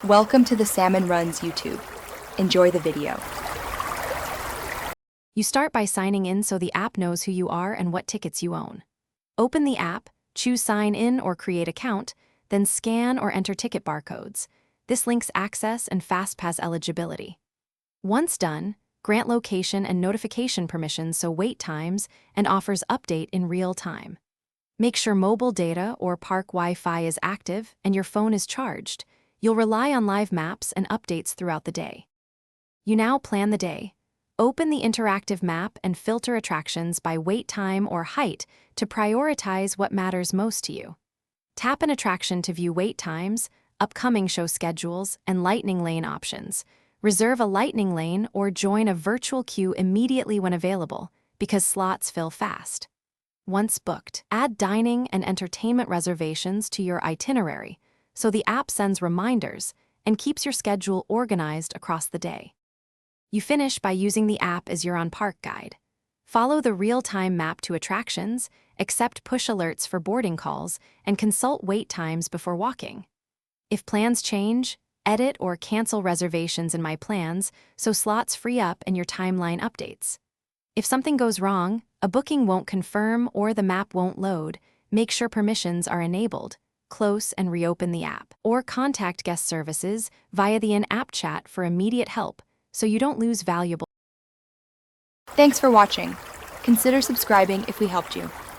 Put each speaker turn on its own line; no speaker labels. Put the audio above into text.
Welcome to the Salmon Runs YouTube. Enjoy the video.
You start by signing in so the app knows who you are and what tickets you own. Open the app, choose Sign In or Create Account, then scan or enter ticket barcodes. This links access and FastPass eligibility. Once done, grant location and notification permissions so wait times and offers update in real time. Make sure mobile data or park Wi-Fi is active and your phone is charged. You'll rely on live maps and updates throughout the day. You now plan the day. Open the interactive map and filter attractions by wait time or height to prioritize what matters most to you. Tap an attraction to view wait times, upcoming show schedules, and lightning lane options. Reserve a lightning lane or join a virtual queue immediately when available, because slots fill fast. Once booked, add dining and entertainment reservations to your itinerary, so the app sends reminders and keeps your schedule organized across the day. You finish by using the app as your on-park guide. Follow the real-time map to attractions, accept push alerts for boarding calls, and consult wait times before walking. If plans change, edit or cancel reservations in My Plans so slots free up and your timeline updates. If something goes wrong, a booking won't confirm or the map won't load, make sure permissions are enabled, close and reopen the app, or contact guest services via the in-app chat for immediate help so you don't lose valuable.
Thanks for watching. Consider subscribing if we helped you.